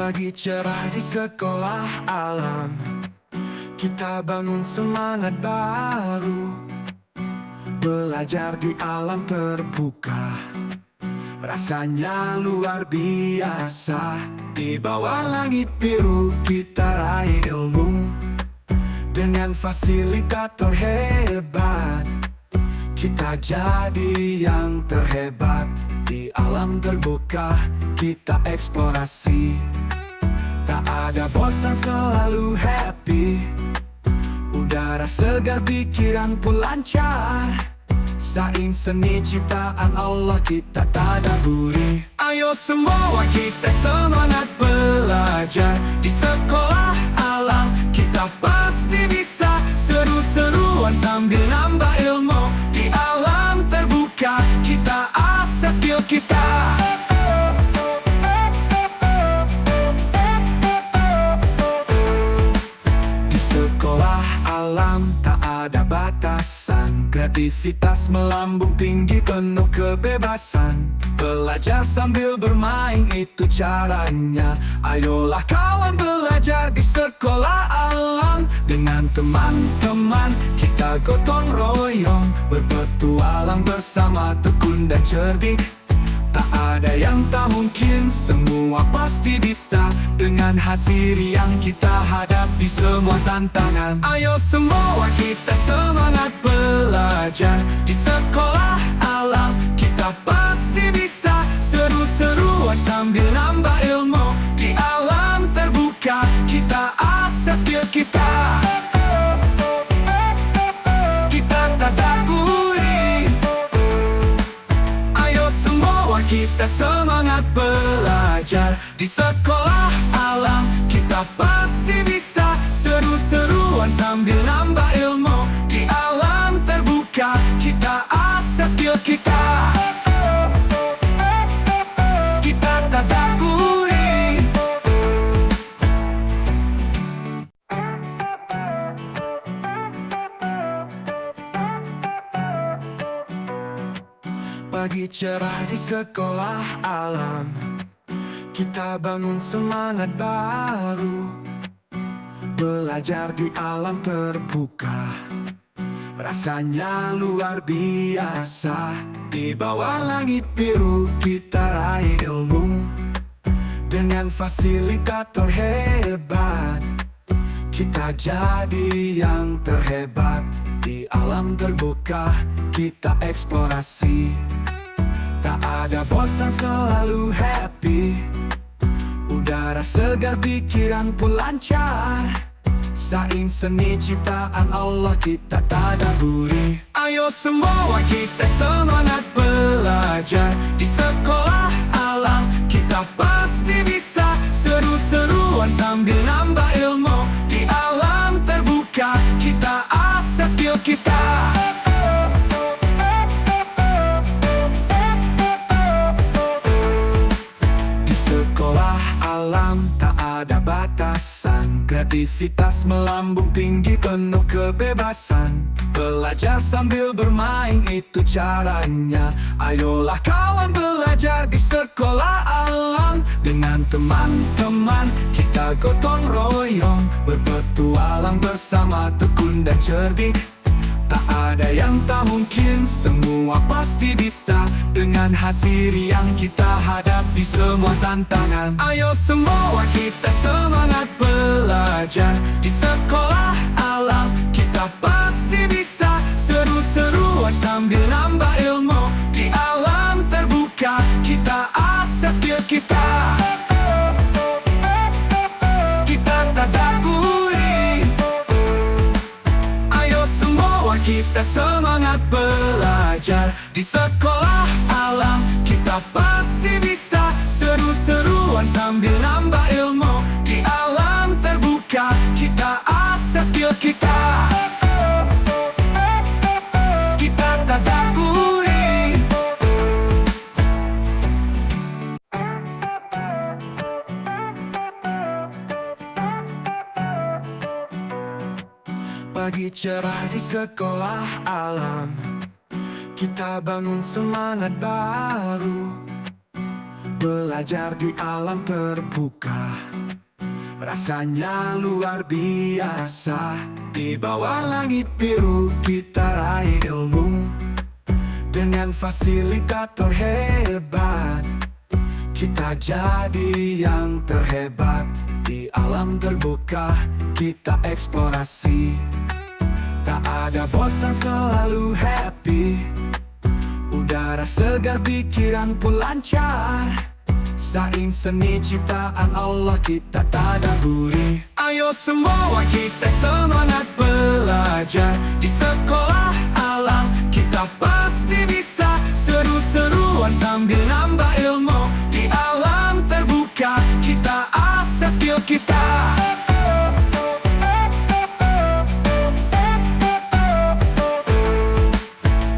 Pagi cerah di sekolah alam, kita bangun semangat baru. Belajar di alam terbuka, rasanya luar biasa. Di bawah langit biru kita raih ilmu, dengan fasilitator hebat. Kita jadi yang terhebat. Di alam terbuka kita eksplorasi, tak ada bosan, selalu happy. Udara segar, pikiran pun lancar. Sains seni ciptaan Allah kita tadaburi. Ayo semua kita semangat belajar. Di sekolah alam kita pasti bisa. Seru-seruan sambil nambah ilmu. Di alam terbuka kita asah skill kita. Di sekolah alam tak ada batasan. Kreativitas melambung tinggi, penuh kebebasan. Belajar sambil bermain, itu caranya. Ayolah kawan belajar di sekolah alam. Dengan teman-teman kita gotong royong, berpetualang bersama tekun dan cerdik. Tak ada yang tak mungkin, semua pasti bisa. Dengan hati riang kita hadapi semua tantangan. Ayo semua kita semangat belajar. Di sekolah alam kita pasti bisa. Seru-seruan sambil nambah ilmu. Di alam terbuka kita asah skill kita. Kita tadaburi. Ayo semua kita semangat belajar. Di sekolah alam kita pasti bisa. Seru-seruan sambil nambah ilmu. Di alam terbuka kita asah skill kita. Kita tadaburi. Pagi cerah di sekolah alam, kita bangun semangat baru. Belajar di alam terbuka, rasanya luar biasa. Di bawah langit biru kita raih ilmu, dengan fasilitator hebat. Kita jadi yang terhebat. Di alam terbuka kita eksplorasi, tak ada bosan, selalu happy. Udara segar, pikiran pun lancar. Sains seni ciptaan Allah kita tadaburi. Ayo semua kita semangat belajar. Di sekolah alam kita pasti bisa. Seru-seruan sambil nambah ilmu. Di alam terbuka kita asah skill kita. Di sekolah alam tak ada batasan. Kreativitas melambung tinggi, penuh kebebasan. Belajar sambil bermain, itu caranya. Ayolah kawan belajar di sekolah alam. Dengan teman-teman kita gotong royong, berpetualang bersama tekun dan cerdik. Tak ada yang tak mungkin, semua pasti bisa. Dengan hati riang kita hadapi semua tantangan. Ayo semua kita semangat belajar. Di sekolah alam kita pasti bisa. Seru-seruan sambil nambah ilmu. Di alam terbuka kita asah skill kita. Kita tadaburi. Ayo semua kita semangat belajar. Di sekolah alam kita pasti bisa. Seru-seruan sambil nambah ilmu. Di alam terbuka kita asah skill kita. Kita tadaburi. Pagi cerah di sekolah alam, kita bangun semangat baru. Belajar di alam terbuka, Rasanya luar biasa. Di bawah langit biru kita raih ilmu. Dengan fasilitator hebat kita jadi yang terhebat. Di alam terbuka kita eksplorasi. Tak ada bosan, selalu happy. Udara segar, pikiran pun lancar. Sains seni ciptaan Allah kita tadaburi. Ayo semua kita semangat belajar. Di sekolah alam kita pasti bisa. Seru-seruan sambil nambah ilmu. Di alam terbuka kita asah skill kita.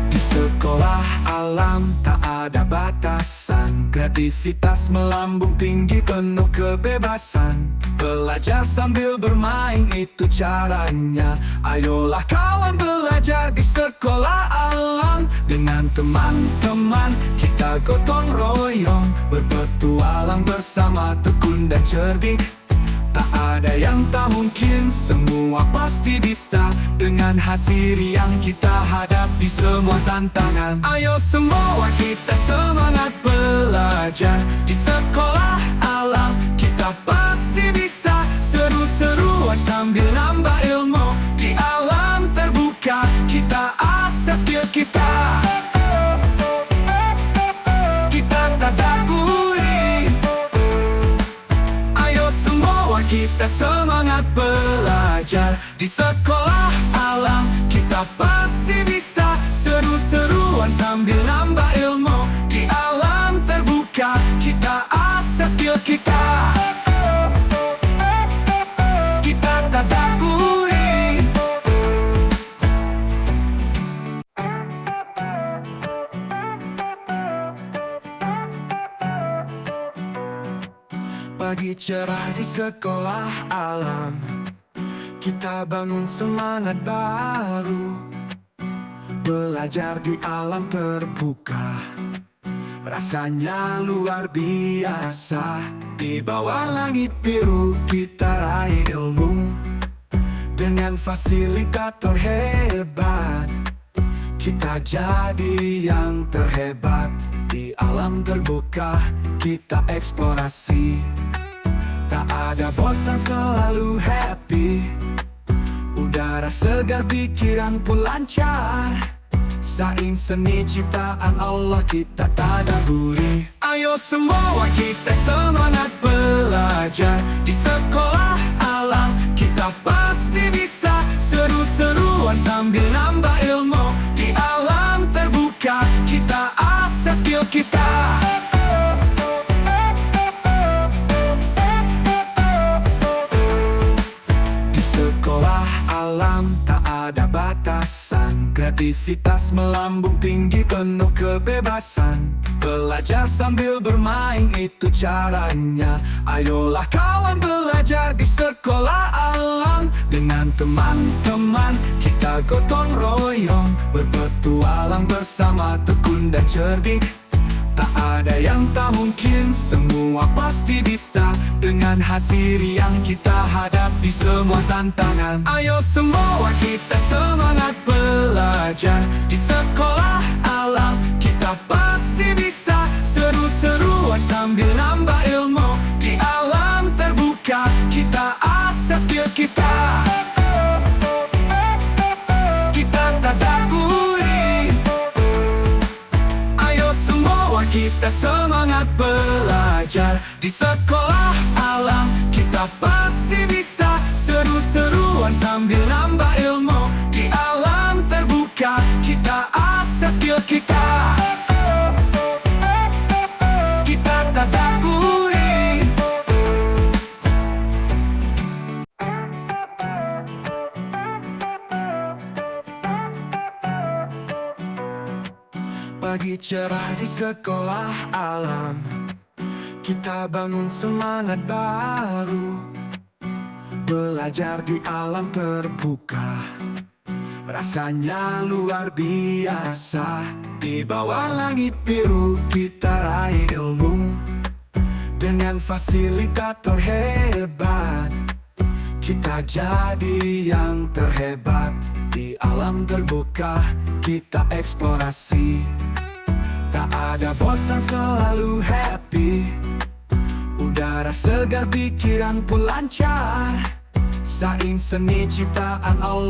Di sekolah alam tak ada batasan. Kreativitas melambung tinggi penuh kebebasan. Belajar sambil bermain itu caranya. Ayolah kawan belajar di sekolah alam. Dengan teman-teman kita gotong royong. Berpetualang bersama tekun dan cerdik. Tak ada yang tak mungkin, semua pasti bisa. Dengan hati riang kita hadapi semua tantangan. Ayo semua kita semangat belajar. Di sekolah alam kita pasti bisa. Seru-seruan sambil nambah ilmu. Di alam terbuka kita asah skill kita. Kita tadaburi. Ayo semua kita semangat belajar. Di sekolah alam kita pasti bisa. Seru-seruan sambil nambah ilmu. Di alam terbuka kita asah skill kita. Kita tadaburi. Pagi cerah di sekolah alam, kita bangun semangat baru. Belajar di alam terbuka, rasanya luar biasa. Di bawah langit biru kita raih ilmu. Dengan fasilitator hebat kita jadi yang terhebat. Di alam terbuka kita eksplorasi. Tak ada bosan, selalu happy. Udara segar, pikiran pun lancar. Sains seni ciptaan Allah kita tadaburi. Ayo semua kita semangat belajar. Di sekolah alam kita pasti bisa. Seru-seruan sambil nambah ilmu. Di alam terbuka kita asah skill kita. Alam tak ada batasan. Kreativitas melambung tinggi penuh kebebasan. Belajar sambil bermain itu caranya. Ayolah kawan belajar di sekolah alam. Dengan teman-teman kita gotong royong. Berpetualang bersama tekun dan cerdik. Tak ada yang tak mungkin, semua pasti bisa. Dengan hati riang kita hadapi semua tantangan. Ayo semua kita semangat belajar. Di sekolah alam kita pasti bisa. Seru-seruan sambil nambah ilmu. Di alam terbuka kita asah skill kita. Kita tadaburi. Ayo semua kita semangat belajar. Di sekolah alam kita pasti bisa. Seru-seruan sambil nambah ilmu. Di alam terbuka kita asah skill kita. Kita tadaburi. Pagi cerah di sekolah alam, kita bangun semangat baru. Belajar di alam terbuka, rasanya luar biasa. Di bawah langit biru kita raih ilmu. Dengan fasilitator hebat, kita jadi yang terhebat. Di alam terbuka kita eksplorasi, tak ada bosan, selalu happy. Udara segar, pikiran pun lancar. Sains seni ciptaan Allah.